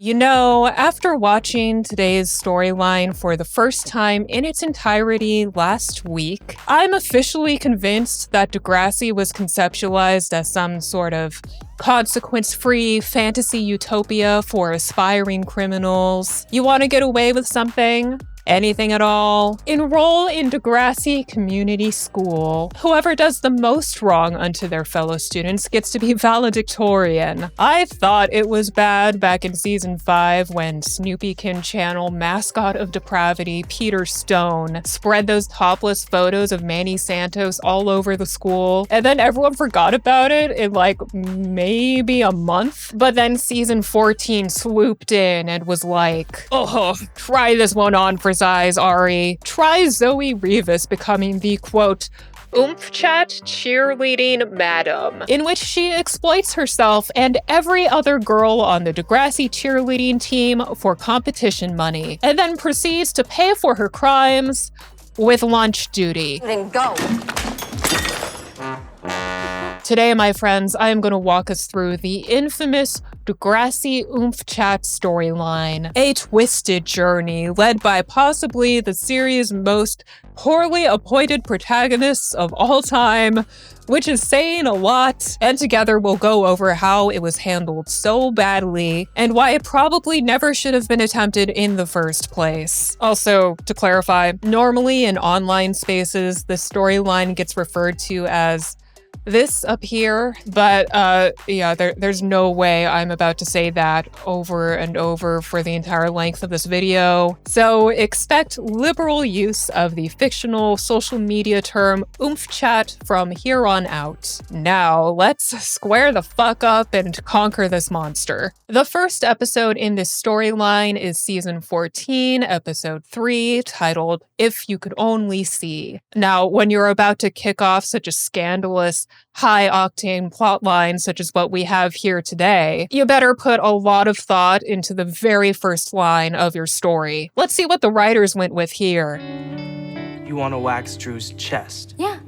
You know, after watching today's storyline for the first time in its entirety last week, I'm officially convinced that Degrassi was conceptualized as some sort of consequence-free fantasy utopia for aspiring criminals. You want to get away with something? Anything at all? Enroll in Degrassi Community School. Whoever does the most wrong unto their fellow students gets to be valedictorian. I thought it was bad back in season 5 when Snoopykin channel mascot of depravity Peter Stone spread those topless photos of Manny Santos all over the school, and then everyone forgot about it in like maybe a month. But then season 14 swooped in and was like, oh, try this one on for size, Ari. Try Zoe Rivas becoming the, quote, oomfchat cheerleading madam, in which she exploits herself and every other girl on the Degrassi cheerleading team for competition money, and then proceeds to pay for her crimes with lunch duty. Then go. Today, my friends, I am going to walk us through the infamous Degrassi oomfchat storyline, a twisted journey led by possibly the series' most poorly appointed protagonists of all time, which is saying a lot, and together we'll go over how it was handled so badly and why it probably never should have been attempted in the first place. Also, to clarify, normally in online spaces, the storyline gets referred to as this up here, but yeah, there's no way I'm about to say that over and over for the entire length of this video. So expect liberal use of the fictional social media term oomfchat from here on out. Now, let's square the fuck up and conquer this monster. The first episode in this storyline is season 14, episode 3, titled If You Could Only See. Now, when you're about to kick off such a scandalous, high-octane plotline such as what we have here today, you better put a lot of thought into the very first line of your story. Let's see what the writers went with here. You want to wax Drew's chest? Yeah.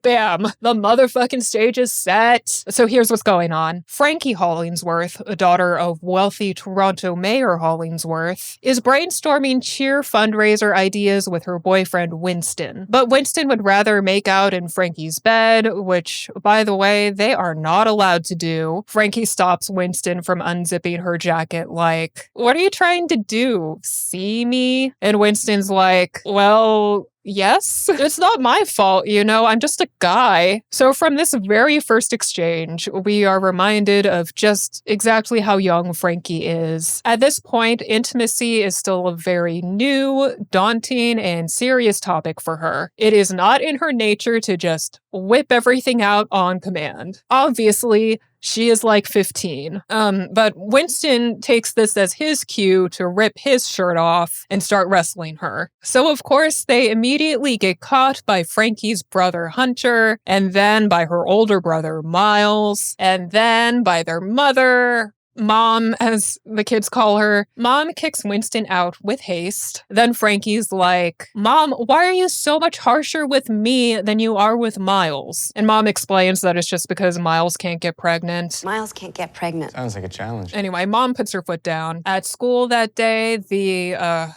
Bam! The motherfucking stage is set! So here's what's going on. Frankie Hollingsworth, a daughter of wealthy Toronto Mayor Hollingsworth, is brainstorming cheer fundraiser ideas with her boyfriend Winston. But Winston would rather make out in Frankie's bed, which, by the way, they are not allowed to do. Frankie stops Winston from unzipping her jacket like, "What are you trying to do? See me?" And Winston's like, "Well, yes, it's not my fault, you know, I'm just a guy." So from this very first exchange, we are reminded of just exactly how young Frankie is. At this point, intimacy is still a very new, daunting, and serious topic for her. It is not in her nature to just whip everything out on command. Obviously, she is like 15. But Winston takes this as his cue to rip his shirt off and start wrestling her. So of course, they immediately get caught by Frankie's brother Hunter, and then by her older brother Miles, and then by their mother, Mom, as the kids call her. Mom kicks Winston out with haste. Then Frankie's like, "Mom, why are you so much harsher with me than you are with Miles?" And Mom explains that it's just because Miles can't get pregnant. Miles can't get pregnant. Sounds like a challenge. Anyway, Mom puts her foot down. At school that day, the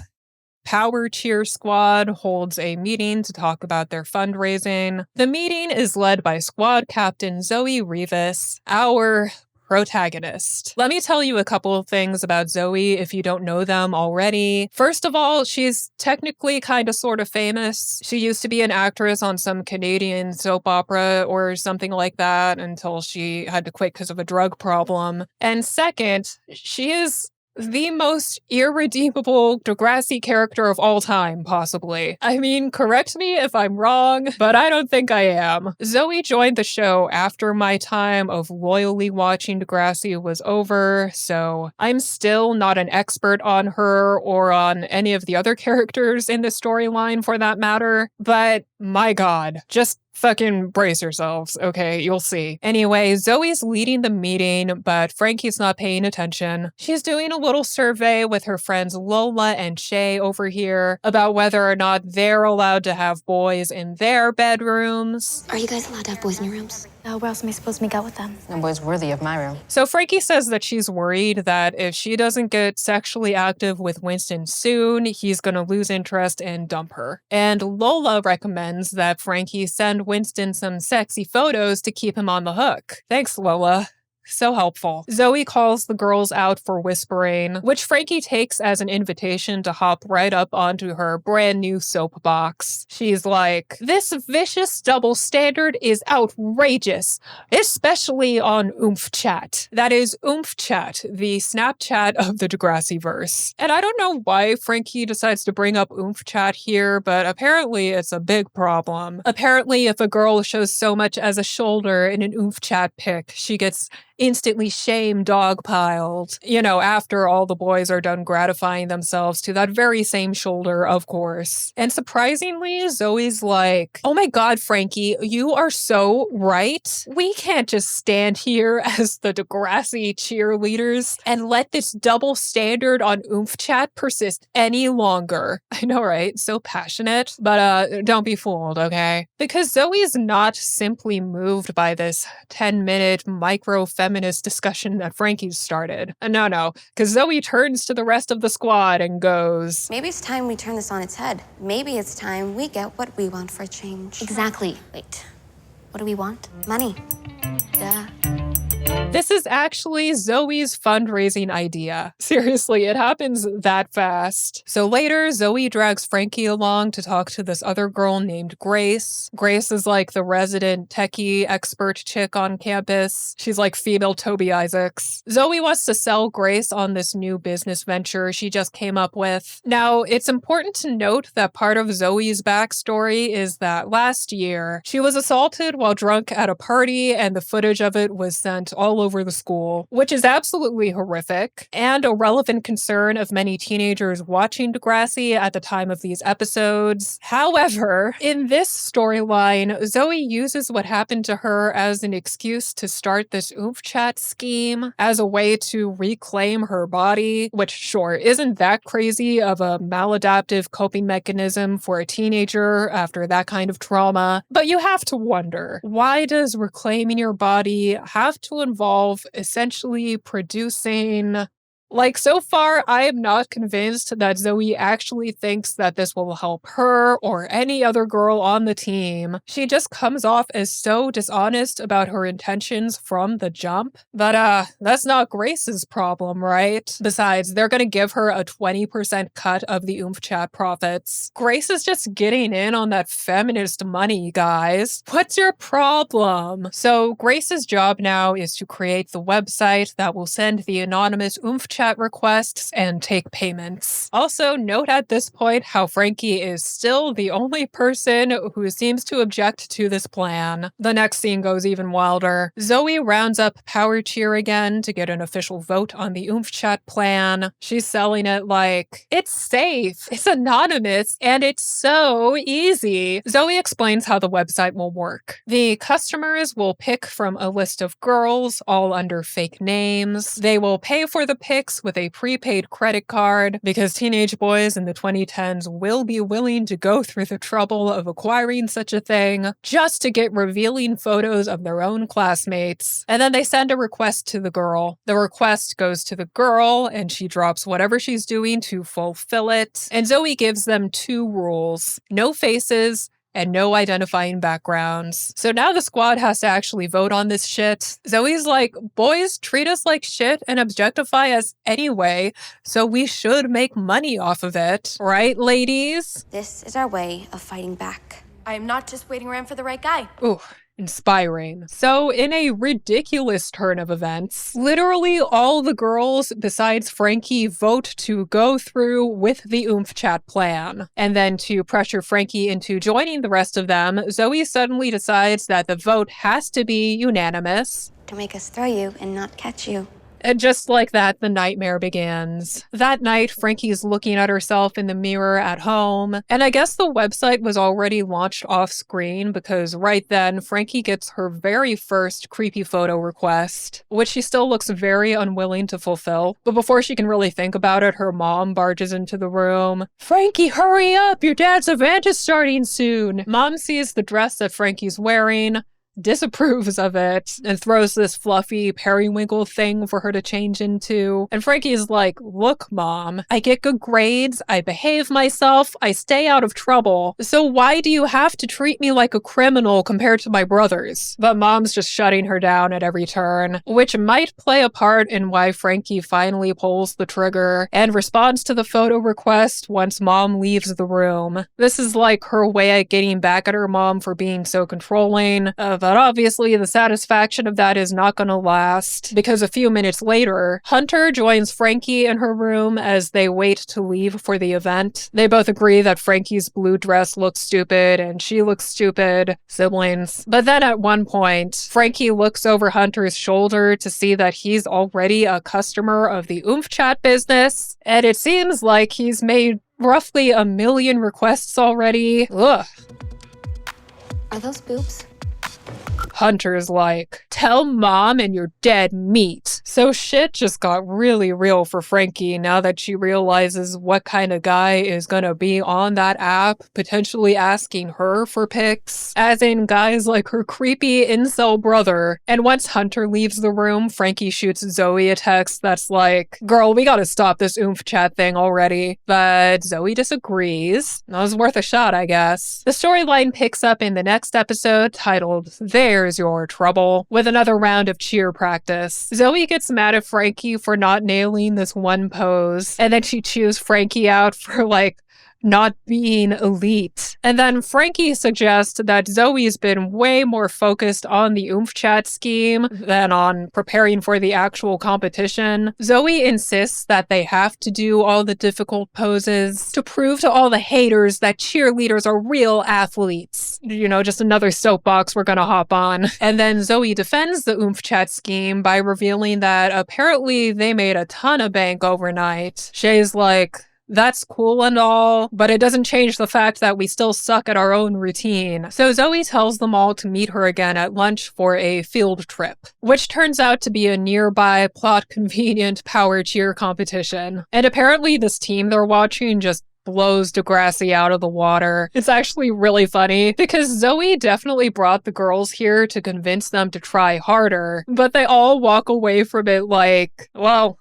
Power Cheer Squad holds a meeting to talk about their fundraising. The meeting is led by squad captain Zoe Rivas, our protagonist. Let me tell you a couple of things about Zoe if you don't know them already. First of all, she's technically kind of sort of famous. She used to be an actress on some Canadian soap opera or something like that until she had to quit because of a drug problem. And second, she is the most irredeemable Degrassi character of all time, possibly. I mean, correct me if I'm wrong, but I don't think I am. Zoe joined the show after my time of loyally watching Degrassi was over, so I'm still not an expert on her or on any of the other characters in the storyline for that matter, but my god, just Fucking brace yourselves, okay? You'll see. Anyway, Zoe's leading the meeting, but Frankie's not paying attention. She's doing a little survey with her friends Lola and Shay over here about whether or not they're allowed to have boys in their bedrooms. Are you guys allowed to have boys in your rooms? Where else am I supposed to make out with them? No boy's worthy of my room. So Frankie says that she's worried that if she doesn't get sexually active with Winston soon, he's going to lose interest and dump her. And Lola recommends that Frankie send Winston some sexy photos to keep him on the hook. Thanks, Lola. So helpful. Zoe calls the girls out for whispering, which Frankie takes as an invitation to hop right up onto her brand new soapbox. She's like, "This vicious double standard is outrageous, especially on oomfchat." That is oomfchat, the Snapchat of the Degrassi verse. And I don't know why Frankie decides to bring up oomfchat here, but apparently it's a big problem. Apparently, if a girl shows so much as a shoulder in an oomfchat pic, she gets instantly shame dogpiled, after all the boys are done gratifying themselves to that very same shoulder, of course. And surprisingly, Zoe's like, "Oh my God, Frankie, you are so right. We can't just stand here as the Degrassi cheerleaders and let this double standard on oomfchat persist any longer." I know, right? So passionate, but don't be fooled, okay? Because Zoe's not simply moved by this 10-minute micro-feminist discussion that Frankie's started. No, because Zoe turns to the rest of the squad and goes, Maybe it's time we turn this on its head. Maybe it's time we get what we want for a change. Exactly. Wait, what do we want? Money. Duh. This is actually Zoe's fundraising idea. Seriously, it happens that fast. So later, Zoe drags Frankie along to talk to this other girl named Grace. Grace is like the resident techie expert chick on campus. She's like female Toby Isaacs. Zoe wants to sell Grace on this new business venture she just came up with. Now, it's important to note that part of Zoe's backstory is that last year, she was assaulted while drunk at a party, and the footage of it was sent all over the school, which is absolutely horrific and a relevant concern of many teenagers watching Degrassi at the time of these episodes. However, in this storyline, Zoe uses what happened to her as an excuse to start this oomfchat scheme as a way to reclaim her body, which sure isn't that crazy of a maladaptive coping mechanism for a teenager after that kind of trauma. But you have to wonder, why does reclaiming your body have to involve essentially producing Like, so far, I am not convinced that Zoe actually thinks that this will help her or any other girl on the team. She just comes off as so dishonest about her intentions from the jump. But, that's not Grace's problem, right? Besides, they're gonna give her a 20% cut of the oomfchat profits. Grace is just getting in on that feminist money, guys. What's your problem? So, Grace's job now is to create the website that will send the anonymous oomfchat requests and take payments. Also, note at this point how Frankie is still the only person who seems to object to this plan. The next scene goes even wilder. Zoe rounds up Power Cheer again to get an official vote on the oomfchat plan. She's selling it like, it's safe, it's anonymous, and it's so easy. Zoe explains how the website will work. The customers will pick from a list of girls, all under fake names. They will pay for the pics with a prepaid credit card because teenage boys in the 2010s will be willing to go through the trouble of acquiring such a thing just to get revealing photos of their own classmates. And then they send a request to the girl. The request goes to the girl and she drops whatever she's doing to fulfill it. And Zoe gives them 2 rules: no faces and no identifying backgrounds. So now the squad has to actually vote on this shit. Zoe's like, boys treat us like shit and objectify us anyway, so we should make money off of it. Right, ladies? This is our way of fighting back. I am not just waiting around for the right guy. Ooh. Inspiring. So, in a ridiculous turn of events, literally all the girls besides Frankie vote to go through with the oomfchat plan. And then to pressure Frankie into joining the rest of them, Zoe suddenly decides that the vote has to be unanimous. To make us throw you and not catch you. And just like that, the nightmare begins. That night, Frankie's looking at herself in the mirror at home, and I guess the website was already launched off screen because right then, Frankie gets her very first creepy photo request, which she still looks very unwilling to fulfill. But before she can really think about it, her mom barges into the room. "Frankie, hurry up! Your dad's event is starting soon!" Mom sees the dress that Frankie's wearing, disapproves of it, and throws this fluffy periwinkle thing for her to change into. And Frankie's like, "Look, Mom, I get good grades, I behave myself, I stay out of trouble. So why do you have to treat me like a criminal compared to my brothers?" But Mom's just shutting her down at every turn, which might play a part in why Frankie finally pulls the trigger and responds to the photo request once Mom leaves the room. This is like her way of getting back at her mom for being so controlling, but obviously the satisfaction of that is not going to last, because a few minutes later, Hunter joins Frankie in her room as they wait to leave for the event. They both agree that Frankie's blue dress looks stupid and she looks stupid. Siblings. But then at one point, Frankie looks over Hunter's shoulder to see that he's already a customer of the oomfchat business, and it seems like he's made roughly 1 million requests already. Ugh. Are those boobs? Hunter's like, "Tell Mom and you're dead meat." So shit just got really real for Frankie now that she realizes what kind of guy is gonna be on that app, potentially asking her for pics, as in guys like her creepy incel brother. And once Hunter leaves the room, Frankie shoots Zoe a text that's like, "Girl, we gotta stop this oomfchat thing already." But Zoe disagrees. That was worth a shot, I guess. The storyline picks up in the next episode titled "There's Your Trouble," with another round of cheer practice. Zoe gets mad at Frankie for not nailing this one pose, and then she chews Frankie out for not being elite. And then Frankie suggests that Zoe's been way more focused on the oomfchat scheme than on preparing for the actual competition. Zoe insists that they have to do all the difficult poses to prove to all the haters that cheerleaders are real athletes. You know, just another soapbox we're gonna hop on. And then Zoe defends the oomfchat scheme by revealing that apparently they made a ton of bank overnight. Shay's like, "That's cool and all, but it doesn't change the fact that we still suck at our own routine." So Zoe tells them all to meet her again at lunch for a field trip, which turns out to be a nearby plot-convenient power cheer competition. And apparently this team they're watching just blows Degrassi out of the water. It's actually really funny because Zoe definitely brought the girls here to convince them to try harder, but they all walk away from it like, "Well,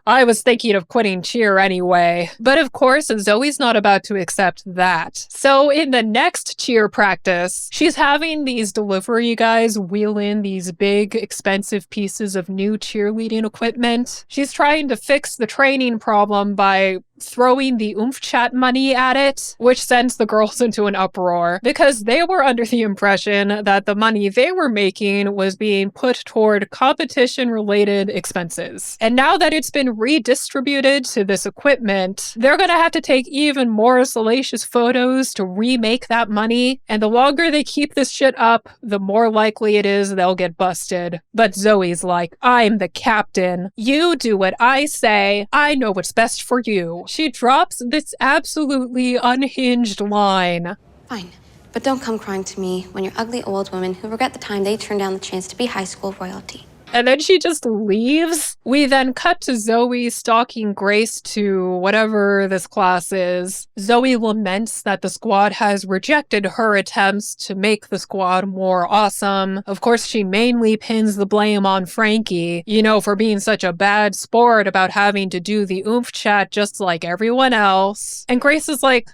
I was thinking of quitting cheer anyway." But of course, Zoe's not about to accept that. So in the next cheer practice, she's having these delivery guys wheel in these big, expensive pieces of new cheerleading equipment. She's trying to fix the training problem by throwing the oomfchat money at it, which sends the girls into an uproar because they were under the impression that the money they were making was being put toward competition-related expenses. And now that it's been redistributed to this equipment, they're gonna have to take even more salacious photos to remake that money, and the longer they keep this shit up, the more likely it is they'll get busted. But Zoe's like, "I'm the captain. You do what I say. I know what's best for you." She drops this absolutely unhinged line. Fine, but don't come crying to me when you're ugly old women who regret the time they turned down the chance to be high school royalty. And then she just leaves. We then cut to Zoe stalking Grace to whatever this class is. Zoe laments that the squad has rejected her attempts to make the squad more awesome. Of course, she mainly pins the blame on Frankie, for being such a bad sport about having to do the oomfchat just like everyone else. And Grace is like,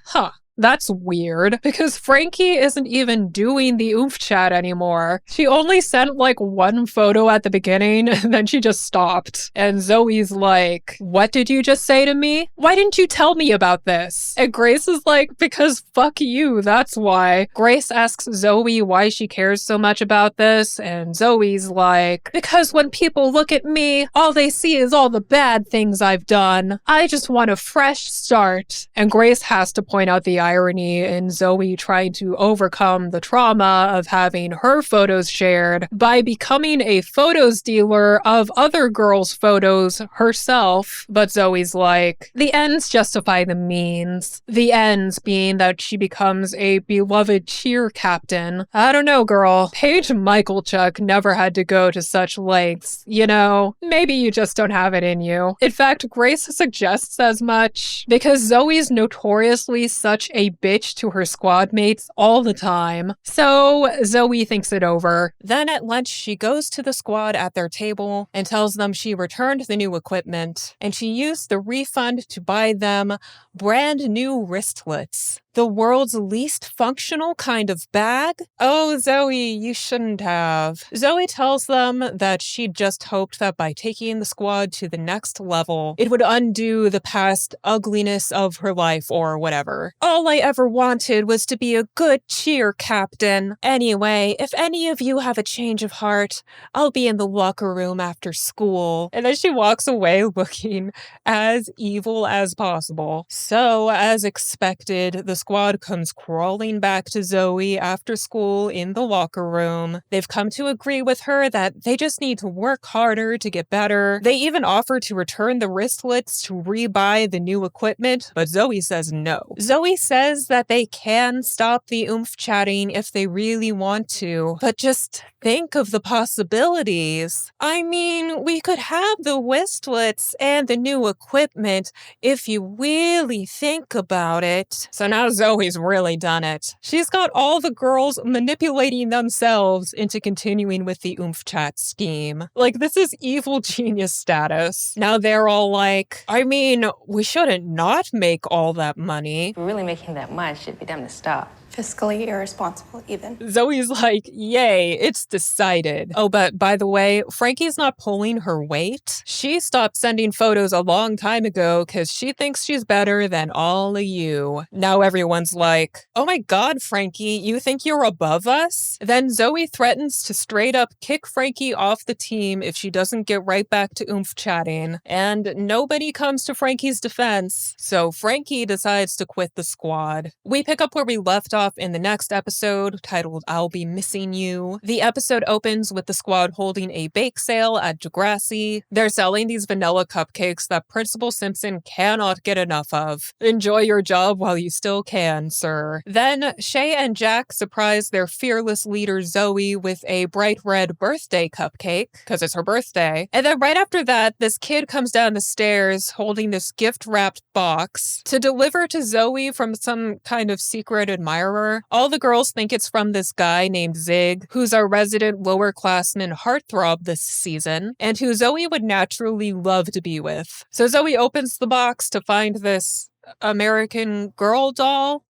that's weird, because Frankie isn't even doing the oomfchat anymore. She only sent one photo at the beginning, and then she just stopped. And Zoe's like, "What did you just say to me? Why didn't you tell me about this?" And Grace is like, "Because fuck you, that's why." Grace asks Zoe why she cares so much about this, and Zoe's like, "Because when people look at me, all they see is all the bad things I've done. I just want a fresh start." And Grace has to point out the irony in Zoe trying to overcome the trauma of having her photos shared by becoming a photos dealer of other girls' photos herself. But Zoe's like, the ends justify the means. The ends being that she becomes a beloved cheer captain. I don't know, girl. Paige Michaelchuk never had to go to such lengths. You know, maybe you just don't have it in you. In fact, Grace suggests as much because Zoe's notoriously such a bitch to her squad mates all the time. So Zoe thinks it over. Then at lunch, she goes to the squad at their table and tells them she returned the new equipment and she used the refund to buy them brand new wristlets. The world's least functional kind of bag? Oh, Zoe, you shouldn't have. Zoe tells them that she just hoped that by taking the squad to the next level, it would undo the past ugliness of her life or whatever. All I ever wanted was to be a good cheer captain. Anyway, if any of you have a change of heart, I'll be in the locker room after school. And then she walks away looking as evil as possible. So, as expected, the squad comes crawling back to Zoe after school in the locker room. They've come to agree with her that they just need to work harder to get better. They even offer to return the wristlets to rebuy the new equipment, but Zoe says no. Zoe says that they can stop the oomfchatting if they really want to, but just think of the possibilities. I mean, we could have the wristlets and the new equipment if you really think about it. So now Zoe's really done it. She's got all the girls manipulating themselves into continuing with the oomfchat scheme. Like, this is evil genius status. Now they're all like, I mean, we shouldn't not make all that money. If we're really making that much, it'd be dumb to stop. Fiscally irresponsible, even. Zoe's like, yay, it's decided. Oh, but by the way, Frankie's not pulling her weight. She stopped sending photos a long time ago because she thinks she's better than all of you. Now everyone's like, oh my god, Frankie, you think you're above us? Then Zoe threatens to straight up kick Frankie off the team if she doesn't get right back to oomfchatting. And nobody comes to Frankie's defense, so Frankie decides to quit the squad. We pick up where we left off in the next episode, titled I'll Be Missing You. The episode opens with the squad holding a bake sale at Degrassi. They're selling these vanilla cupcakes that Principal Simpson cannot get enough of. Enjoy your job while you still can, sir. Then Shay and Jack surprise their fearless leader Zoe with a bright red birthday cupcake, because it's her birthday. And then right after that, this kid comes down the stairs holding this gift-wrapped box to deliver to Zoe from some kind of secret admirer. All the girls think it's from this guy named Zig, who's our resident lower-classman heartthrob this season, and who Zoe would naturally love to be with. So Zoe opens the box to find this American Girl doll?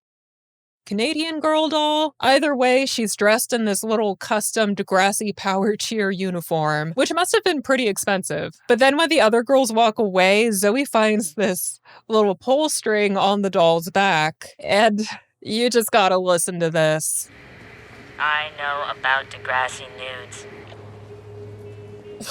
Canadian Girl doll? Either way, she's dressed in this little custom Degrassi Power Cheer uniform, which must have been pretty expensive. But then when the other girls walk away, Zoe finds this little pull string on the doll's back, and you just gotta listen to this. I know about Degrassi nudes.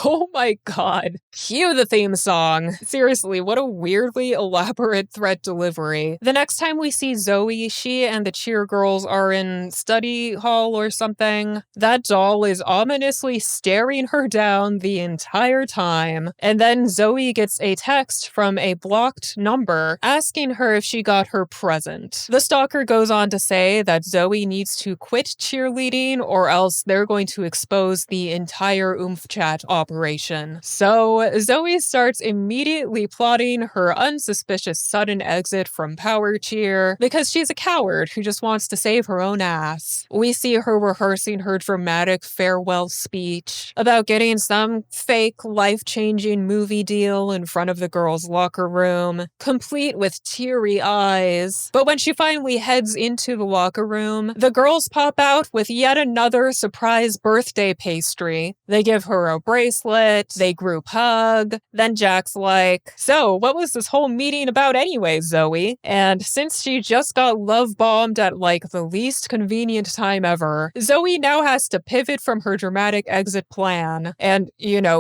Oh my god. Cue the theme song. Seriously, what a weirdly elaborate threat delivery. The next time we see Zoe, she and the cheer girls are in study hall or something. That doll is ominously staring her down the entire time. And then Zoe gets a text from a blocked number asking her if she got her present. The stalker goes on to say that Zoe needs to quit cheerleading or else they're going to expose the entire oomfchat operation. So Zoe starts immediately plotting her unsuspicious sudden exit from Power Cheer because she's a coward who just wants to save her own ass. We see her rehearsing her dramatic farewell speech about getting some fake life-changing movie deal in front of the girls' locker room, complete with teary eyes. But when she finally heads into the locker room, the girls pop out with yet another surprise birthday pastry. They give her a bracelet, bracelet. They group hug. Then Jack's like, so what was this whole meeting about anyway, Zoe? And since she just got love bombed at like the least convenient time ever, Zoe now has to pivot from her dramatic exit plan and,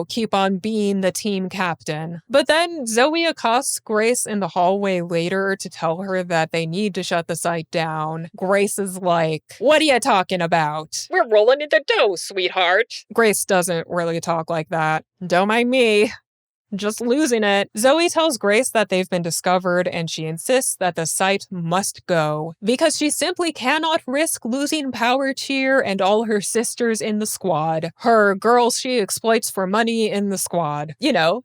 keep on being the team captain. But then Zoe accosts Grace in the hallway later to tell her that they need to shut the site down. Grace is like, what are you talking about? We're rolling in the dough, sweetheart. Grace doesn't really talk like that. Don't mind me. Just losing it. Zoe tells Grace that they've been discovered and she insists that the site must go because she simply cannot risk losing Power Cheer and all her sisters in the squad. Her girls she exploits for money in the squad.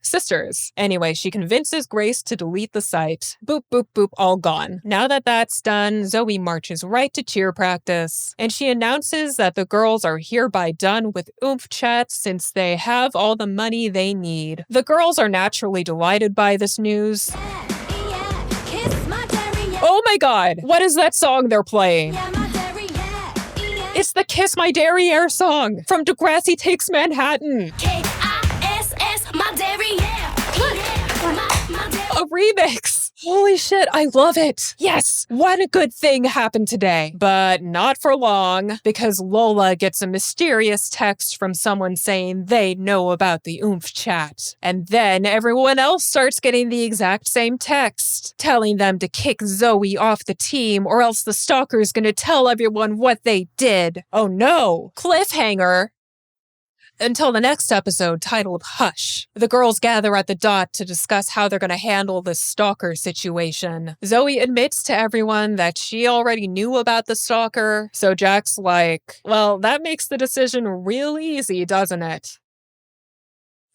Sisters. Anyway, she convinces Grace to delete the site. Boop, boop, boop, all gone. Now that that's done, Zoe marches right to cheer practice and she announces that the girls are hereby done with oomfchat since they have all the money they need. The girls are naturally delighted by this news. Oh my god, what is that song they're playing? It's the Kiss My Derriere song from Degrassi Takes Manhattan. K-I-S-S, my derriere. A remix. Holy shit, I love it. Yes, what a good thing happened today. But not for long, because Lola gets a mysterious text from someone saying they know about the oomfchat. And then everyone else starts getting the exact same text, telling them to kick Zoe off the team or else the stalker's gonna tell everyone what they did. Oh no, cliffhanger. Until the next episode titled Hush. The girls gather at the dot to discuss how they're going to handle this stalker situation. Zoe admits to everyone that she already knew about the stalker, so Jack's like, well, that makes the decision real easy, doesn't it?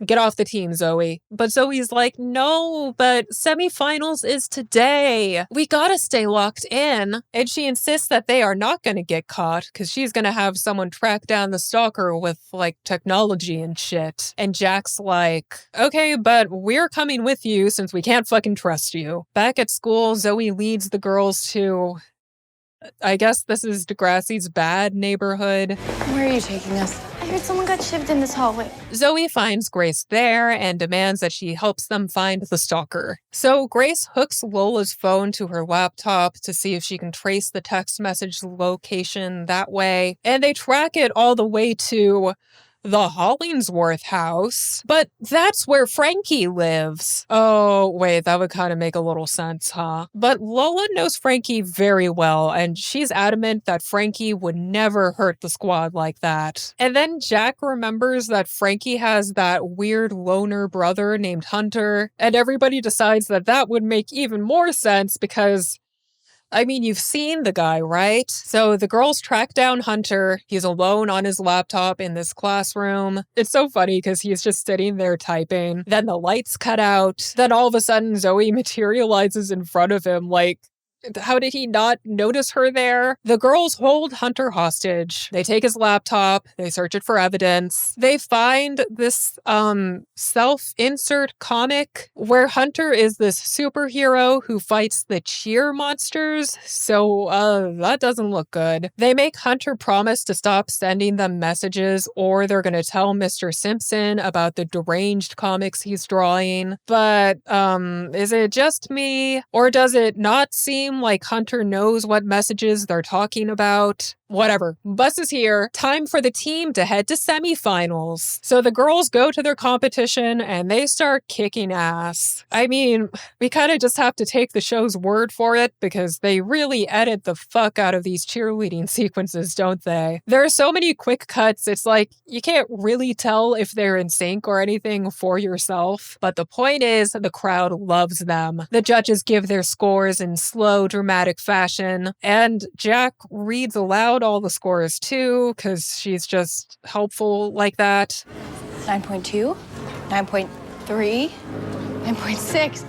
Get off the team, Zoe. But Zoe's like, no, but semifinals is today. We gotta stay locked in. And she insists that they are not gonna get caught because she's gonna have someone track down the stalker with, technology and shit. And Jack's like, okay, but we're coming with you since we can't fucking trust you. Back at school, Zoe leads the girls to... I guess this is Degrassi's bad neighborhood. Where are you taking us? I heard someone got shivved in this hallway. Zoe finds Grace there and demands that she helps them find the stalker. So Grace hooks Lola's phone to her laptop to see if she can trace the text message location that way. And they track it all the way to... the Hollingsworth house. But that's where Frankie lives. Oh, wait, that would kind of make a little sense, huh? But Lola knows Frankie very well, and she's adamant that Frankie would never hurt the squad like that. And then Jack remembers that Frankie has that weird loner brother named Hunter, and everybody decides that that would make even more sense because... you've seen the guy, right? So the girls track down Hunter. He's alone on his laptop in this classroom. It's so funny because he's just sitting there typing. Then the lights cut out. Then all of a sudden Zoe materializes in front of him how did he not notice her there? The girls hold Hunter hostage. They take his laptop. They search it for evidence. They find this self-insert comic where Hunter is this superhero who fights the cheer monsters. So that doesn't look good. They make Hunter promise to stop sending them messages or they're going to tell Mr. Simpson about the deranged comics he's drawing. But is it just me? Or does it not seem like Hunter knows what messages they're talking about? Whatever. Bus is here. Time for the team to head to semifinals. So the girls go to their competition and they start kicking ass. We kind of just have to take the show's word for it because they really edit the fuck out of these cheerleading sequences, don't they? There are so many quick cuts, it's like you can't really tell if they're in sync or anything for yourself. But the point is, the crowd loves them. The judges give their scores in slow, dramatic fashion, and Jack reads aloud all the scores too, because she's just helpful like that. 9.2, 9.3, 9.6.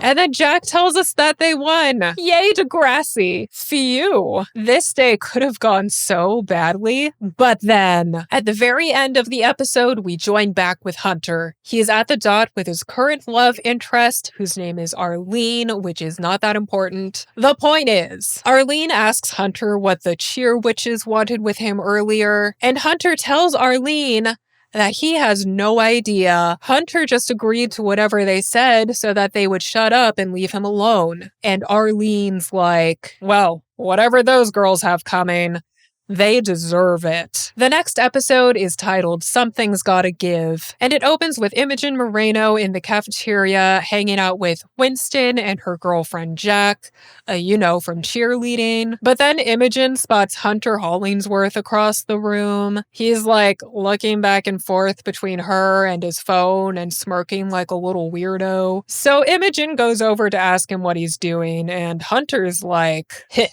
And then Jack tells us that they won. Yay, Degrassi. Phew. This day could have gone so badly. But then, at the very end of the episode, we join back with Hunter. He is at the dot with his current love interest, whose name is Arlene, which is not that important. The point is, Arlene asks Hunter what the cheer witches wanted with him earlier, and Hunter tells Arlene that he has no idea. Hunter just agreed to whatever they said so that they would shut up and leave him alone. And Arlene's like, well, whatever those girls have coming, they deserve it. The next episode is titled Something's Gotta Give, and it opens with Imogen Moreno in the cafeteria hanging out with Winston and her girlfriend Jack, from cheerleading. But then Imogen spots Hunter Hollingsworth across the room. He's like looking back and forth between her and his phone and smirking like a little weirdo. So Imogen goes over to ask him what he's doing, and Hunter's like, heh.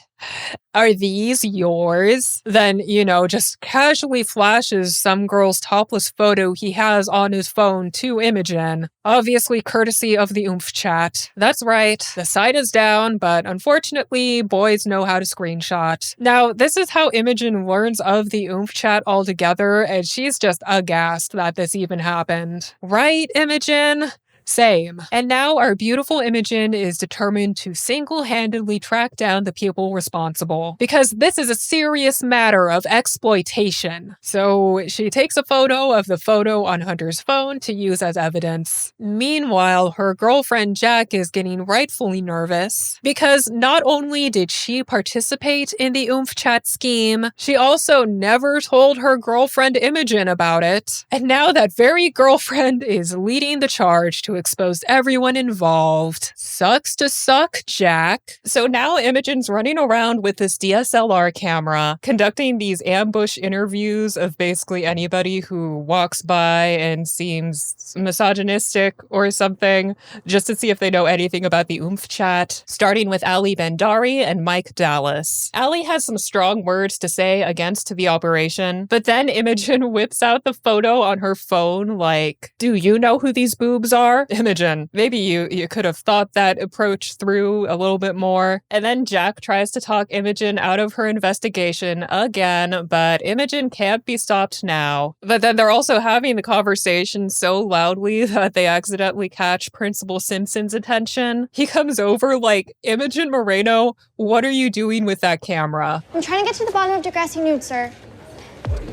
Are these yours? Then, just casually flashes some girl's topless photo he has on his phone to Imogen, obviously courtesy of the oomfchat. That's right, the site is down, but unfortunately, boys know how to screenshot. Now, this is how Imogen learns of the oomfchat altogether, and she's just aghast that this even happened. Right, Imogen? Same. And now our beautiful Imogen is determined to single-handedly track down the people responsible, because this is a serious matter of exploitation. So she takes a photo of the photo on Hunter's phone to use as evidence. Meanwhile, her girlfriend Jack is getting rightfully nervous, because not only did she participate in the oomfchat scheme, she also never told her girlfriend Imogen about it. And now that very girlfriend is leading the charge to expose everyone involved. Sucks to suck, Jack. So now Imogen's running around with this DSLR camera, conducting these ambush interviews of basically anybody who walks by and seems misogynistic or something, just to see if they know anything about the oomfchat, starting with Ali Bandari and Mike Dallas. Ali has some strong words to say against the operation, but then Imogen whips out the photo on her phone like, do you know who these boobs are? Imogen, maybe you could have thought that approach through a little bit more. And then Jack tries to talk Imogen out of her investigation again, but Imogen can't be stopped now. But then they're also having the conversation so loudly that they accidentally catch Principal Simpson's attention. He comes over like, Imogen Moreno, what are you doing with that camera? I'm trying to get to the bottom of Degrassi nude, sir.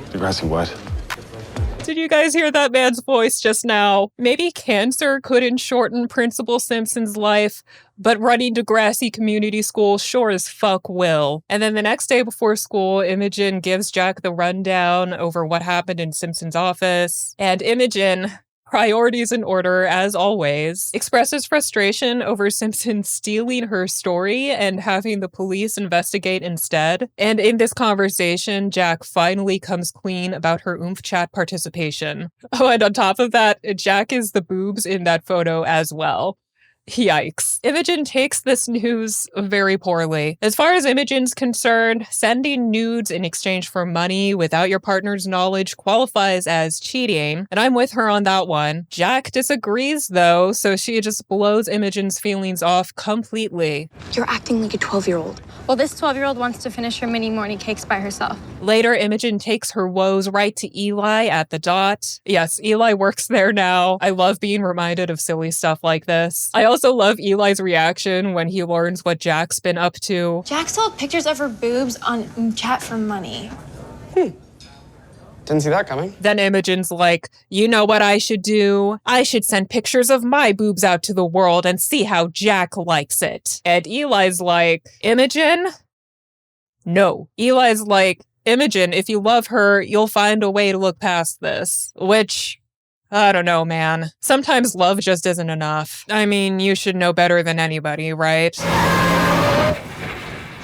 Degrassi what? Did you guys hear that man's voice just now? Maybe cancer couldn't shorten Principal Simpson's life, but running Degrassi Community School sure as fuck will. And then the next day before school, Imogen gives Jack the rundown over what happened in Simpson's office. And Imogen, priorities in order, as always, expresses frustration over Simpson stealing her story and having the police investigate instead. And in this conversation, Jack finally comes clean about her oomfchat participation. Oh, and on top of that, Jack is the boobs in that photo as well. Yikes. Imogen takes this news very poorly. As far as Imogen's concerned, sending nudes in exchange for money without your partner's knowledge qualifies as cheating, and I'm with her on that one. Jack disagrees, though, so she just blows Imogen's feelings off completely. You're acting like a 12-year-old. Well, this 12-year-old wants to finish her mini morning cakes by herself. Later, Imogen takes her woes right to Eli at the dot. Yes, Eli works there now. I love being reminded of silly stuff like this. I also love Eli's reaction when he learns what Jack's been up to. Jack sold pictures of her boobs on chat for money. Didn't see that coming. Then Imogen's like, you know what I should do? I should send pictures of my boobs out to the world and see how Jack likes it. And Eli's like, Imogen? No. Eli's like, Imogen, if you love her, you'll find a way to look past this. Which, I don't know, man. Sometimes love just isn't enough. I mean, you should know better than anybody, right?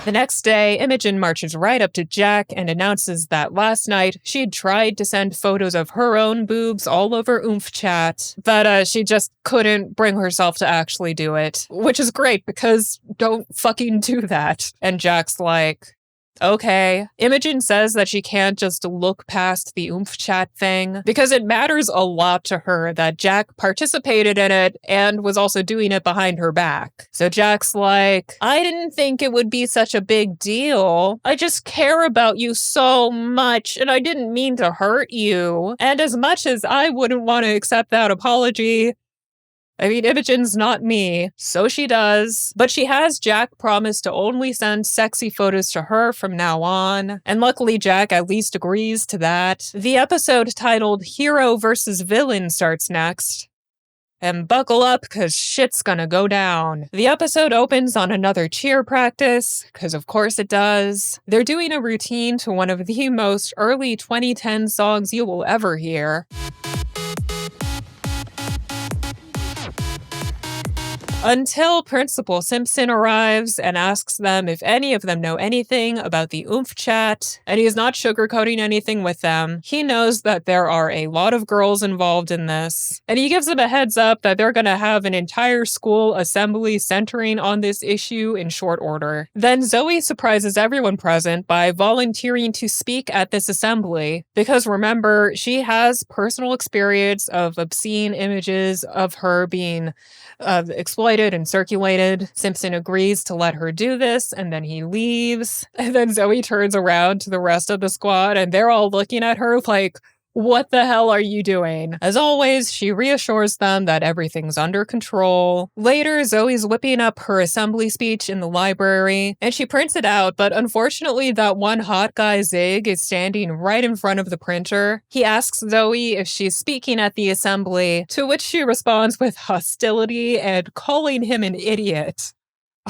The next day, Imogen marches right up to Jack and announces that last night she'd tried to send photos of her own boobs all over oomfchat, but she just couldn't bring herself to actually do it. Which is great, because don't fucking do that. And Jack's like, okay. Imogen says that she can't just look past the oomfchat thing because it matters a lot to her that Jack participated in it and was also doing it behind her back. So Jack's like, I didn't think it would be such a big deal. I just care about you so much and I didn't mean to hurt you. And as much as I wouldn't want to accept that apology, I mean, Imogen's not me, so she does. But she has Jack promise to only send sexy photos to her from now on. And luckily, Jack at least agrees to that. The episode titled Hero vs. Villain starts next. And buckle up, cause shit's gonna go down. The episode opens on another cheer practice, cause of course it does. They're doing a routine to one of the most early 2010 songs you will ever hear. Until Principal Simpson arrives and asks them if any of them know anything about the oomfchat, and he's not sugarcoating anything with them. He knows that there are a lot of girls involved in this, and he gives them a heads up that they're gonna have an entire school assembly centering on this issue in short order. Then Zoe surprises everyone present by volunteering to speak at this assembly, because remember, she has personal experience of obscene images of her being exploited and circulated. Simpson agrees to let her do this, and then he leaves. And then Zoe turns around to the rest of the squad, and they're all looking at her like, what the hell are you doing? As always, she reassures them that everything's under control. Later, Zoe's whipping up her assembly speech in the library, and she prints it out, but unfortunately that one hot guy Zig is standing right in front of the printer. He asks Zoe if she's speaking at the assembly, to which she responds with hostility and calling him an idiot.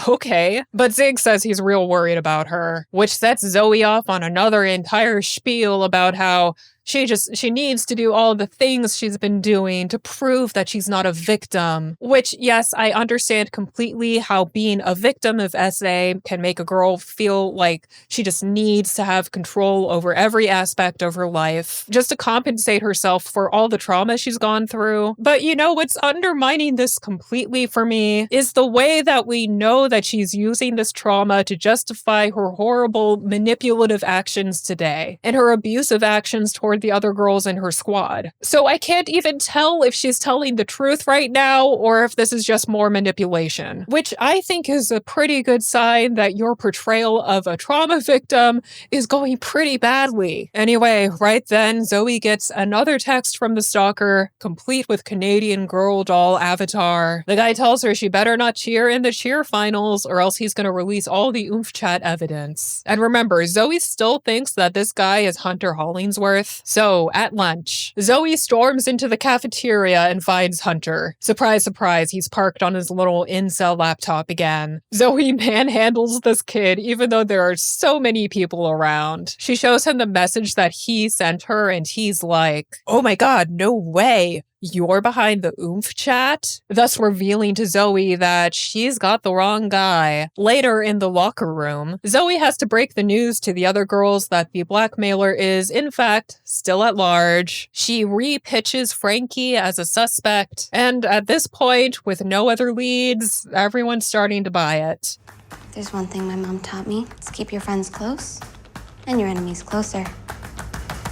Okay, but Zig says he's real worried about her, which sets Zoe off on another entire spiel about how she needs to do all the things she's been doing to prove that she's not a victim. Which, yes, I understand completely how being a victim of SA can make a girl feel like she just needs to have control over every aspect of her life, just to compensate herself for all the trauma she's gone through. But you know what's undermining this completely for me is the way that we know that she's using this trauma to justify her horrible manipulative actions today, and her abusive actions toward the other girls in her squad. So I can't even tell if she's telling the truth right now or if this is just more manipulation, which I think is a pretty good sign that your portrayal of a trauma victim is going pretty badly. Anyway, right then, Zoe gets another text from the stalker, complete with Canadian girl doll avatar. The guy tells her she better not cheer in the cheer finals or else he's gonna release all the oomfchat evidence. And remember, Zoe still thinks that this guy is Hunter Hollingsworth. So, at lunch, Zoe storms into the cafeteria and finds Hunter. Surprise, surprise, he's parked on his little incel laptop again. Zoe manhandles this kid even though there are so many people around. She shows him the message that he sent her and he's like, oh my god, no way. You're behind the oomfchat? Thus revealing to Zoe that she's got the wrong guy. Later in the locker room, Zoe has to break the news to the other girls that the blackmailer is, in fact, still at large. She re-pitches Frankie as a suspect, and at this point, with no other leads, everyone's starting to buy it. There's one thing my mom taught me. It's keep your friends close and your enemies closer.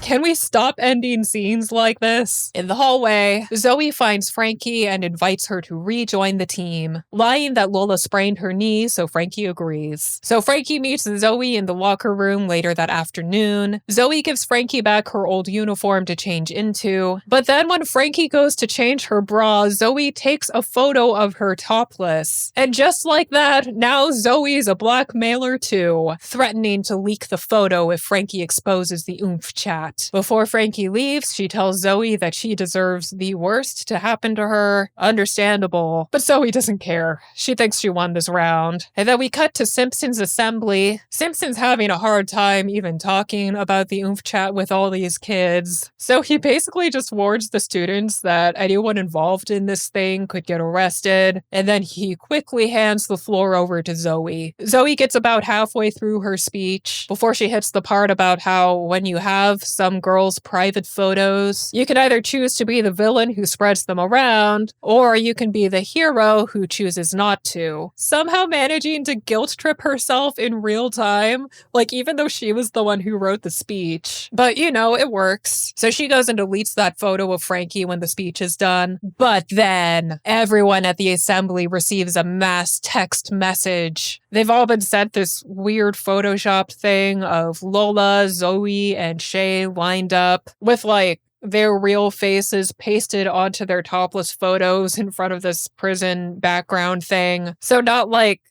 Can we stop ending scenes like this? In the hallway, Zoe finds Frankie and invites her to rejoin the team, lying that Lola sprained her knee, so Frankie agrees. So Frankie meets Zoe in the locker room later that afternoon. Zoe gives Frankie back her old uniform to change into, but then when Frankie goes to change her bra, Zoe takes a photo of her topless. And just like that, now Zoe's a blackmailer too, threatening to leak the photo if Frankie exposes the oomfchat. Before Frankie leaves, she tells Zoe that she deserves the worst to happen to her. Understandable. But Zoe doesn't care. She thinks she won this round. And then we cut to Simpson's assembly. Simpson's having a hard time even talking about the oomfchat with all these kids. So he basically just warns the students that anyone involved in this thing could get arrested. And then he quickly hands the floor over to Zoe. Zoe gets about halfway through her speech before she hits the part about how when you have some girls' private photos, you can either choose to be the villain who spreads them around, or you can be the hero who chooses not to. Somehow managing to guilt trip herself in real time, like even though she was the one who wrote the speech. But you know, it works. So she goes and deletes that photo of Frankie when the speech is done. But then everyone at the assembly receives a mass text message. They've all been sent this weird photoshopped thing of Lola, Zoe, and Shay lined up with like their real faces pasted onto their topless photos in front of this prison background thing. So not like,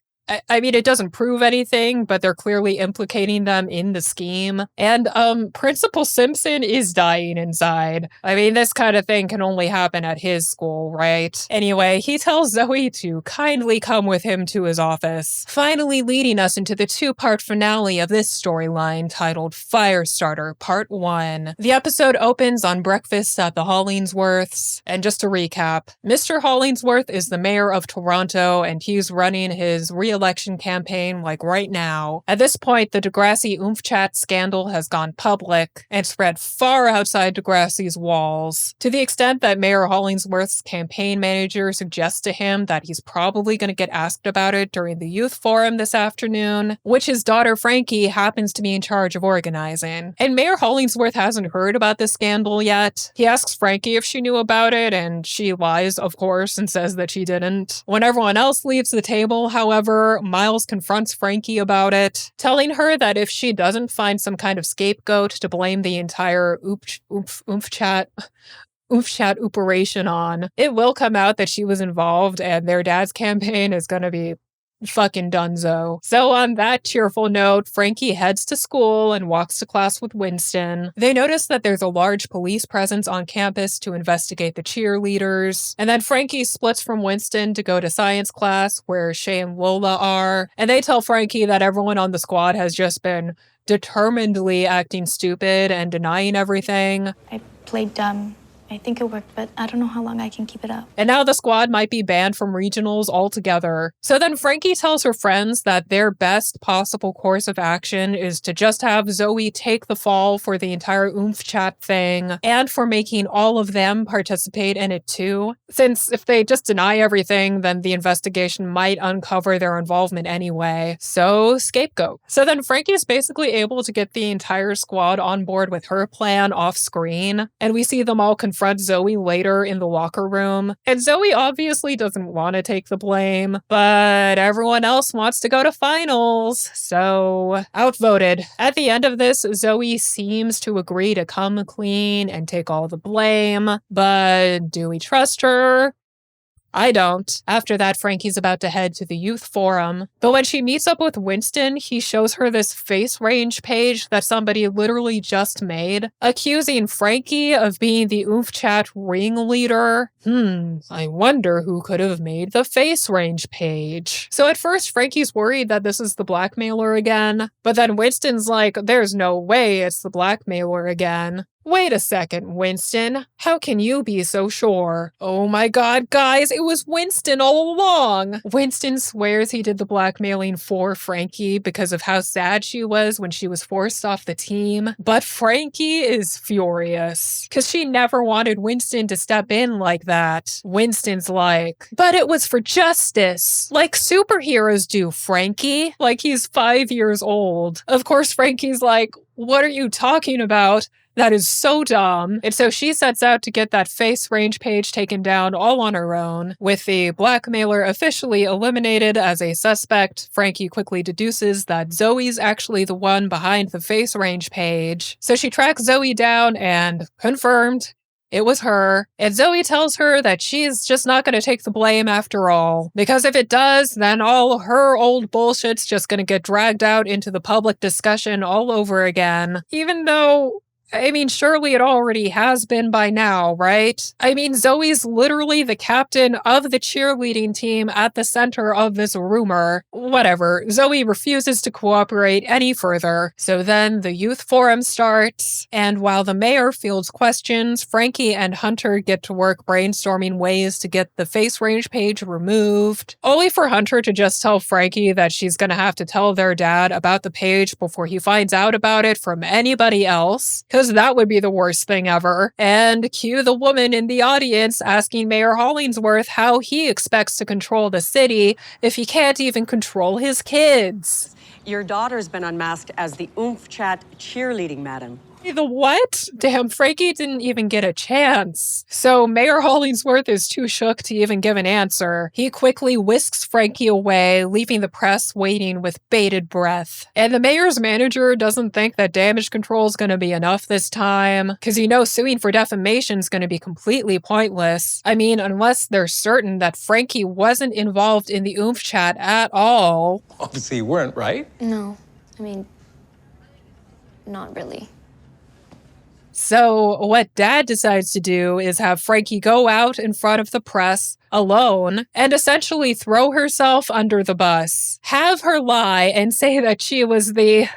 I mean, it doesn't prove anything, but they're clearly implicating them in the scheme. And Principal Simpson is dying inside. I mean, this kind of thing can only happen at his school, right? Anyway, he tells Zoe to kindly come with him to his office, finally leading us into the two-part finale of this storyline titled Firestarter Part 1. The episode opens on breakfast at the Hollingsworths, and just to recap, Mr. Hollingsworth is the mayor of Toronto, and he's running his re-election campaign like right now. At this point, the Degrassi oomfchat scandal has gone public and spread far outside Degrassi's walls, to the extent that Mayor Hollingsworth's campaign manager suggests to him that he's probably going to get asked about it during the youth forum this afternoon, which his daughter Frankie happens to be in charge of organizing. And Mayor Hollingsworth hasn't heard about this scandal yet. He asks Frankie if she knew about it, and she lies, of course, and says that she didn't. When everyone else leaves the table, however, Miles confronts Frankie about it, telling her that if she doesn't find some kind of scapegoat to blame the entire oomfchat operation on, it will come out that she was involved and their dad's campaign is gonna be fucking dunzo. So on that cheerful note, Frankie heads to school and walks to class with Winston. They notice that there's a large police presence on campus to investigate the cheerleaders. And then Frankie splits from Winston to go to science class where Shay and Lola are. And they tell Frankie that everyone on the squad has just been determinedly acting stupid and denying everything. I played dumb. I think it worked, but I don't know how long I can keep it up. And now the squad might be banned from regionals altogether. So then Frankie tells her friends that their best possible course of action is to just have Zoe take the fall for the entire oomfchat thing, and for making all of them participate in it too. Since if they just deny everything, then the investigation might uncover their involvement anyway. So, scapegoat. So then Frankie's basically able to get the entire squad on board with her plan off screen, and we see them all confront Zoe later in the locker room. And Zoe obviously doesn't want to take the blame, but everyone else wants to go to finals, so outvoted. At the end of this, Zoe seems to agree to come clean and take all the blame, but do we trust her? I don't. After that, Frankie's about to head to the youth forum. But when she meets up with Winston, he shows her this face range page that somebody literally just made, accusing Frankie of being the oomfchat ringleader. I wonder who could have made the face range page. So at first, Frankie's worried that this is the blackmailer again. But then Winston's like, there's no way it's the blackmailer again. Wait a second, Winston. How can you be so sure? Oh my god, guys, it was Winston all along! Winston swears he did the blackmailing for Frankie because of how sad she was when she was forced off the team. But Frankie is furious, because she never wanted Winston to step in like that. Winston's like, but it was for justice, like superheroes do, Frankie. Like he's 5 years old. Of course, Frankie's like, what are you talking about? That is so dumb. And so she sets out to get that face range page taken down all on her own. With the blackmailer officially eliminated as a suspect, Frankie quickly deduces that Zoe's actually the one behind the face range page. So she tracks Zoe down and confirmed it was her. And Zoe tells her that she's just not going to take the blame after all. Because if it does, then all her old bullshit's just going to get dragged out into the public discussion all over again. Even though, I mean, surely it already has been by now, right? I mean, Zoe's literally the captain of the cheerleading team at the center of this rumor. Whatever. Zoe refuses to cooperate any further. So then the youth forum starts, and while the mayor fields questions, Frankie and Hunter get to work brainstorming ways to get the face range page removed, only for Hunter to just tell Frankie that she's gonna have to tell their dad about the page before he finds out about it from anybody else. Because that would be the worst thing ever. And cue the woman in the audience asking Mayor Hollingsworth how he expects to control the city if he can't even control his kids. Your daughter's been unmasked as the oomfchat cheerleading madam. The what? Damn, Frankie didn't even get a chance. So Mayor Hollingsworth is too shook to even give an answer. He quickly whisks Frankie away, leaving the press waiting with bated breath. And the mayor's manager doesn't think that damage control is going to be enough this time, because suing for defamation is going to be completely pointless. I mean, unless they're certain that Frankie wasn't involved in the oomfchat at all. Obviously you weren't, right? No, I mean, not really. So what Dad decides to do is have Frankie go out in front of the press alone and essentially throw herself under the bus. Have her lie and say that she was the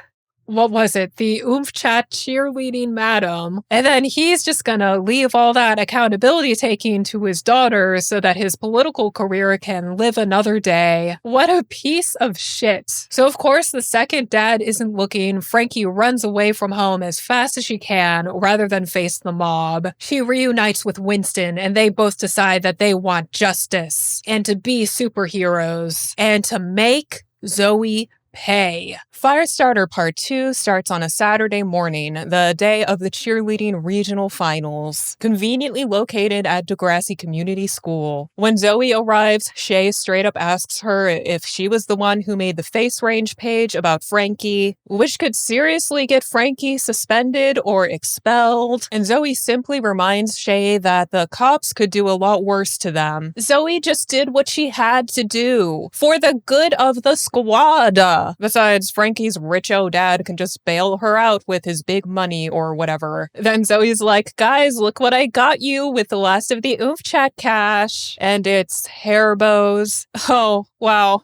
oomfchat cheerleading madam. And then he's just gonna leave all that accountability taking to his daughter so that his political career can live another day. What a piece of shit. So of course, the second Dad isn't looking, Frankie runs away from home as fast as she can rather than face the mob. She reunites with Winston and they both decide that they want justice and to be superheroes and to make Zoe pay. Firestarter Part 2 starts on a Saturday morning, the day of the cheerleading regional finals, conveniently located at Degrassi Community School. When Zoe arrives, Shay straight up asks her if she was the one who made the face range page about Frankie, which could seriously get Frankie suspended or expelled, and Zoe simply reminds Shay that the cops could do a lot worse to them. Zoe just did what she had to do for the good of the squad. Besides, Frankie's rich-o dad can just bail her out with his big money or whatever. Then Zoe's like, guys, look what I got you with the last of the oomfchat cash. And it's hair bows. Oh, wow.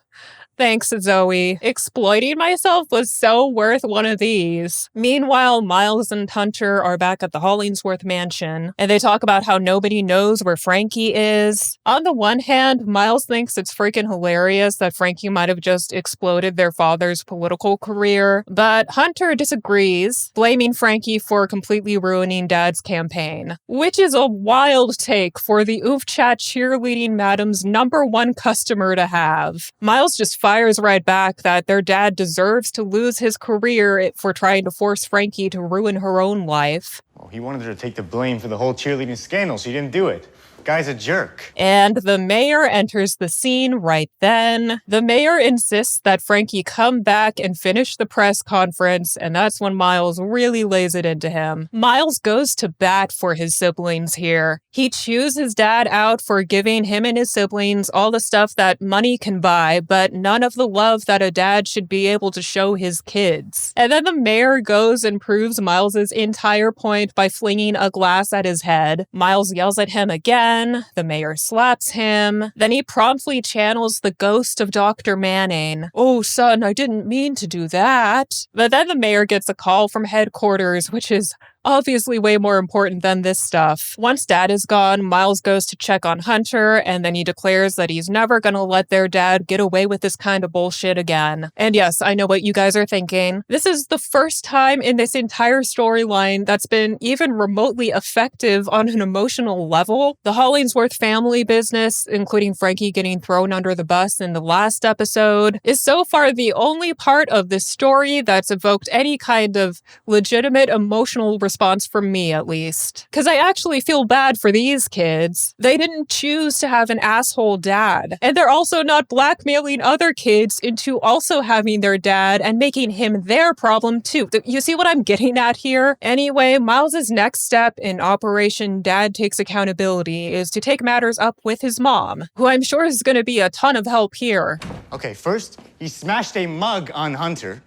Thanks, Zoe. Exploiting myself was so worth one of these. Meanwhile, Miles and Hunter are back at the Hollingsworth mansion, and they talk about how nobody knows where Frankie is. On the one hand, Miles thinks it's freaking hilarious that Frankie might have just exploded their father's political career, but Hunter disagrees, blaming Frankie for completely ruining Dad's campaign, which is a wild take for the oomfchat cheerleading madam's #1 customer to have. Miles just fires right back that their dad deserves to lose his career for trying to force Frankie to ruin her own life. Well, he wanted her to take the blame for the whole cheerleading scandal. She didn't do it. Guy's a jerk. And the mayor enters the scene right then. The mayor insists that Frankie come back and finish the press conference, and that's when Miles really lays it into him. Miles goes to bat for his siblings here. He chews his dad out for giving him and his siblings all the stuff that money can buy, but none of the love that a dad should be able to show his kids. And then the mayor goes and proves Miles's entire point by flinging a glass at his head. Miles yells at him again. The mayor slaps him. Then he promptly channels the ghost of Dr. Manning. Oh, son, I didn't mean to do that. But then the mayor gets a call from headquarters, which is obviously way more important than this stuff. Once Dad is gone, Miles goes to check on Hunter, and then he declares that he's never gonna let their dad get away with this kind of bullshit again. And yes, I know what you guys are thinking. This is the first time in this entire storyline that's been even remotely effective on an emotional level. The Hollingsworth family business, including Frankie getting thrown under the bus in the last episode, is so far the only part of this story that's evoked any kind of legitimate emotional response from me, at least. Because I actually feel bad for these kids. They didn't choose to have an asshole dad. And they're also not blackmailing other kids into also having their dad and making him their problem too. You see what I'm getting at here? Anyway, Miles's next step in Operation Dad Takes Accountability is to take matters up with his mom, who I'm sure is going to be a ton of help here. Okay, first, he smashed a mug on Hunter.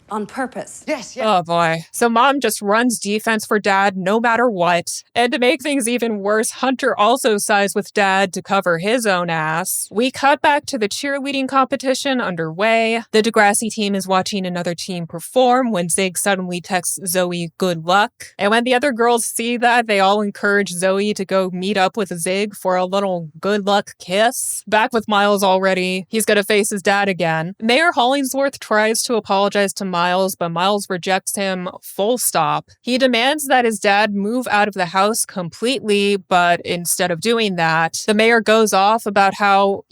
On purpose. Yes. Oh boy. So Mom just runs defense for Dad no matter what. And to make things even worse, Hunter also sides with Dad to cover his own ass. We cut back to the cheerleading competition underway. The Degrassi team is watching another team perform when Zig suddenly texts Zoe good luck. And when the other girls see that, they all encourage Zoe to go meet up with Zig for a little good luck kiss. Back with Miles already. He's gonna face his dad again. Mayor Hollingsworth tries to apologize to Miles Miles, but Miles rejects him full stop. He demands that his dad move out of the house completely, but instead of doing that, the mayor goes off about how,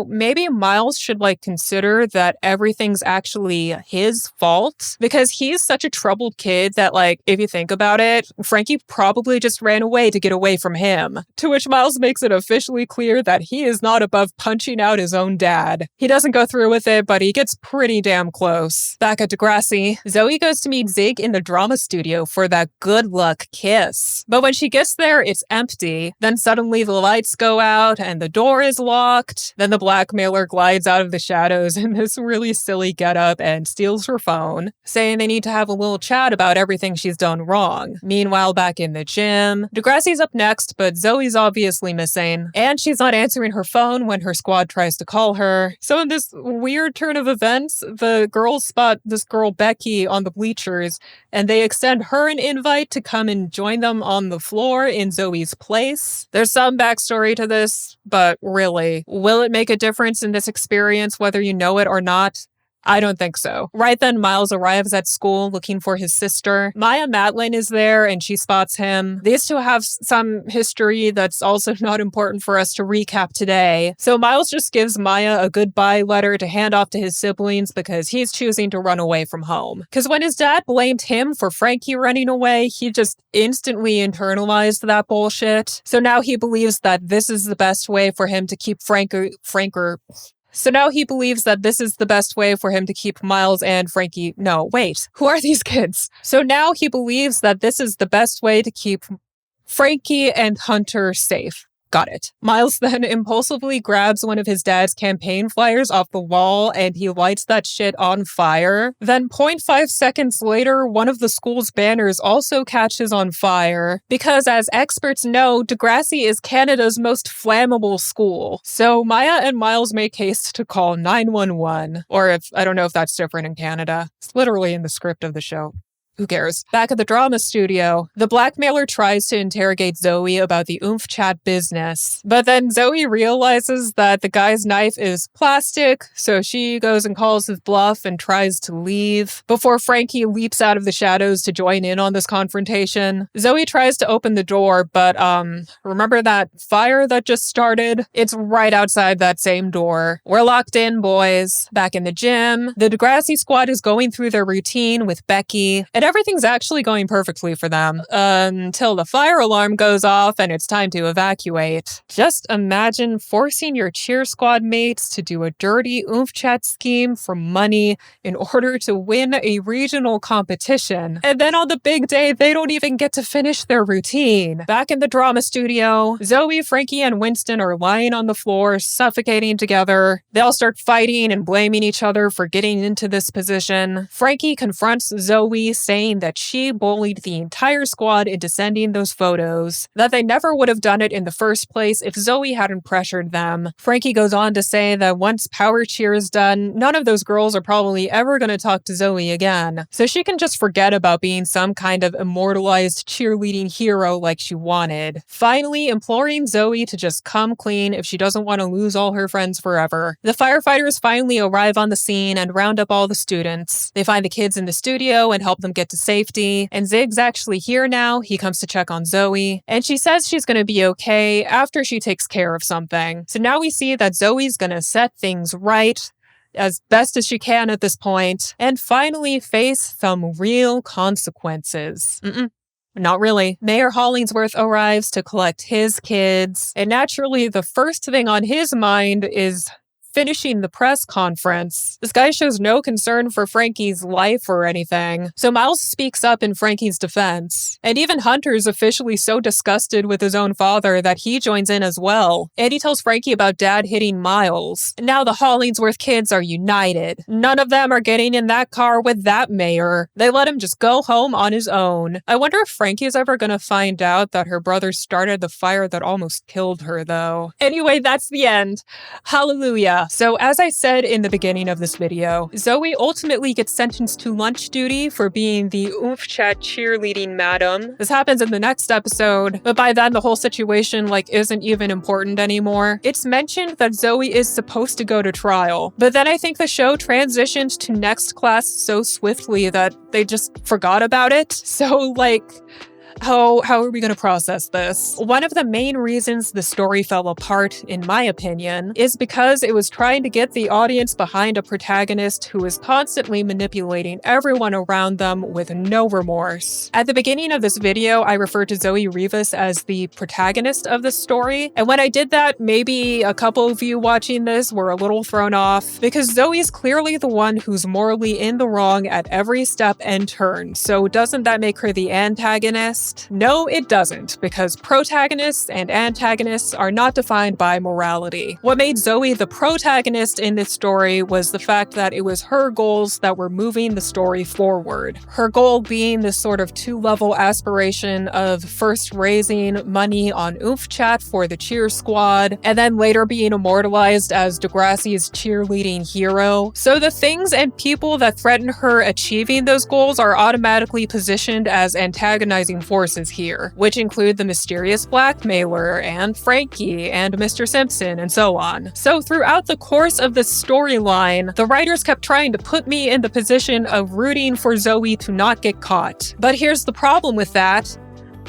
maybe Miles should consider that everything's actually his fault because he's such a troubled kid that if you think about it, Frankie probably just ran away to get away from him. To which Miles makes it officially clear that he is not above punching out his own dad. He doesn't go through with it, but he gets pretty damn close. Back at Degrassi, Zoe goes to meet Zig in the drama studio for that good luck kiss. But when she gets there, it's empty. Then suddenly the lights go out and the door is locked. Then the blackmailer glides out of the shadows in this really silly getup and steals her phone, saying they need to have a little chat about everything she's done wrong. Meanwhile, back in the gym, Degrassi's up next, but Zoe's obviously missing, and she's not answering her phone when her squad tries to call her. So in this weird turn of events, the girls spot this girl Becky on the bleachers, and they extend her an invite to come and join them on the floor in Zoe's place. There's some backstory to this, but really, will it make a difference in this experience whether you know it or not? I don't think so. Right then, Miles arrives at school looking for his sister. Maya Matlin is there and she spots him. These two have some history that's also not important for us to recap today. So Miles just gives Maya a goodbye letter to hand off to his siblings because he's choosing to run away from home. Because when his dad blamed him for Frankie running away, he just instantly internalized that bullshit. So now he believes that this is the best way for him to keep Miles and Frankie. No, wait. Who are these kids? So now he believes that this is the best way to keep Frankie and Hunter safe. Got it. Miles then impulsively grabs one of his dad's campaign flyers off the wall and he lights that shit on fire. Then 0.5 seconds later, one of the school's banners also catches on fire because, as experts know, Degrassi is Canada's most flammable school. So Maya and Miles make haste to call 911. Or I don't know if that's different in Canada. It's literally in the script of the show. Who cares? Back at the drama studio, the blackmailer tries to interrogate Zoe about the oomfchat business. But then Zoe realizes that the guy's knife is plastic, so she goes and calls his bluff and tries to leave. Before Frankie leaps out of the shadows to join in on this confrontation, Zoe tries to open the door, but remember that fire that just started? It's right outside that same door. We're locked in, boys. Back in the gym, the Degrassi squad is going through their routine with Becky, and everything's actually going perfectly for them until the fire alarm goes off and it's time to evacuate. Just imagine forcing your cheer squad mates to do a dirty oomfchat scheme for money in order to win a regional competition. And then on the big day, they don't even get to finish their routine. Back in the drama studio, Zoe, Frankie, and Winston are lying on the floor, suffocating together. They all start fighting and blaming each other for getting into this position. Frankie confronts Zoe, saying that she bullied the entire squad into sending those photos, that they never would have done it in the first place if Zoe hadn't pressured them. Frankie goes on to say that once Power Cheer is done, none of those girls are probably ever going to talk to Zoe again, so she can just forget about being some kind of immortalized cheerleading hero like she wanted, finally imploring Zoe to just come clean if she doesn't want to lose all her friends forever. The firefighters finally arrive on the scene and round up all the students. They find the kids in the studio and help them get to safety, and Zig's actually here now. He comes to check on Zoe, and she says she's going to be okay after she takes care of something. So now we see that Zoe's going to set things right as best as she can at this point, and finally face some real consequences. Not really. Mayor Hollingsworth arrives to collect his kids, and naturally the first thing on his mind is finishing the press conference. This guy shows no concern for Frankie's life or anything, so Miles speaks up in Frankie's defense. And even Hunter's officially so disgusted with his own father that he joins in as well. And he tells Frankie about Dad hitting Miles. Now the Hollingsworth kids are united. None of them are getting in that car with that mayor. They let him just go home on his own. I wonder if Frankie is ever gonna find out that her brother started the fire that almost killed her, though. Anyway, that's the end. Hallelujah. Yeah, so as I said in the beginning of this video, Zoe ultimately gets sentenced to lunch duty for being the oomfchat cheerleading madam. This happens in the next episode, but by then the whole situation isn't even important anymore. It's mentioned that Zoe is supposed to go to trial, but then I think the show transitioned to next class so swiftly that they just forgot about it. So how are we going to process this? One of the main reasons the story fell apart, in my opinion, is because it was trying to get the audience behind a protagonist who is constantly manipulating everyone around them with no remorse. At the beginning of this video, I referred to Zoe Rivas as the protagonist of the story, and when I did that, maybe a couple of you watching this were a little thrown off, because Zoe is clearly the one who's morally in the wrong at every step and turn, so doesn't that make her the antagonist? No, it doesn't, because protagonists and antagonists are not defined by morality. What made Zoe the protagonist in this story was the fact that it was her goals that were moving the story forward. Her goal being this sort of two-level aspiration of first raising money on oomfchat for the cheer squad, and then later being immortalized as Degrassi's cheerleading hero. So the things and people that threaten her achieving those goals are automatically positioned as antagonizing forces here, which include the mysterious blackmailer and Frankie and Mr. Simpson and so on. So throughout the course of the storyline, the writers kept trying to put me in the position of rooting for Zoe to not get caught. But here's the problem with that.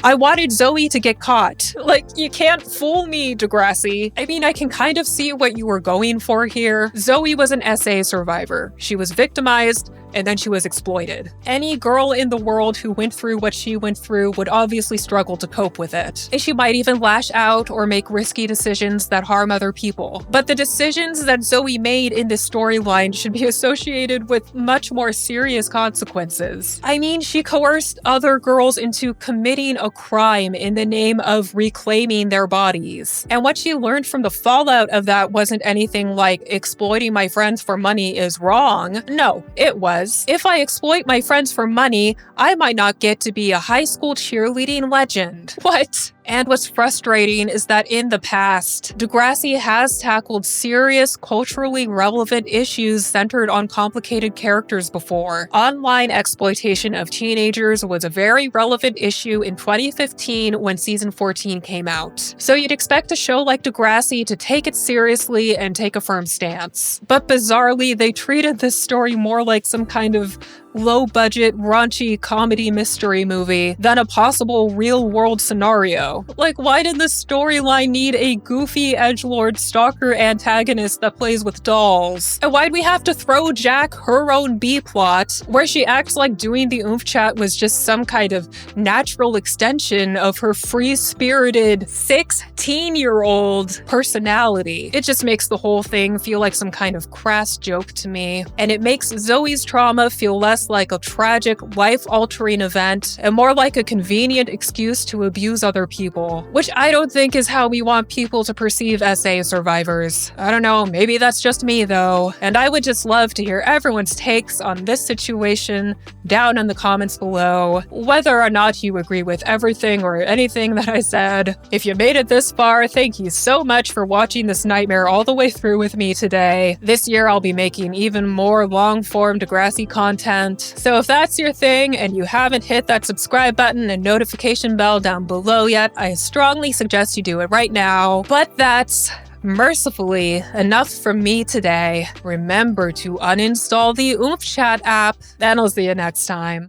I wanted Zoe to get caught. You can't fool me, Degrassi. I mean, I can kind of see what you were going for here. Zoe was an SA survivor. She was victimized, and then she was exploited. Any girl in the world who went through what she went through would obviously struggle to cope with it. And she might even lash out or make risky decisions that harm other people. But the decisions that Zoe made in this storyline should be associated with much more serious consequences. I mean, she coerced other girls into committing a crime in the name of reclaiming their bodies. And what she learned from the fallout of that wasn't anything like exploiting my friends for money is wrong. No, it was. If I exploit my friends for money, I might not get to be a high school cheerleading legend. What? And what's frustrating is that in the past, Degrassi has tackled serious, culturally relevant issues centered on complicated characters before. Online exploitation of teenagers was a very relevant issue in 2015 when season 14 came out. So you'd expect a show like Degrassi to take it seriously and take a firm stance. But bizarrely, they treated this story more like some kind of low-budget, raunchy comedy mystery movie than a possible real-world scenario. Why did the storyline need a goofy edgelord stalker antagonist that plays with dolls? And why'd we have to throw Jack her own B-plot, where she acts like doing the oomfchat was just some kind of natural extension of her free-spirited 16-year-old personality? It just makes the whole thing feel like some kind of crass joke to me, and it makes Zoe's trauma feel less like a tragic, life-altering event and more like a convenient excuse to abuse other people, which I don't think is how we want people to perceive SA survivors. I don't know, maybe that's just me though, and I would just love to hear everyone's takes on this situation down in the comments below, whether or not you agree with everything or anything that I said. If you made it this far, thank you so much for watching this nightmare all the way through with me today. This year I'll be making even more long-form Degrassi content. So if that's your thing and you haven't hit that subscribe button and notification bell down below yet, I strongly suggest you do it right now. But that's mercifully enough from me today. Remember to uninstall the oomfchat app, and I'll see you next time.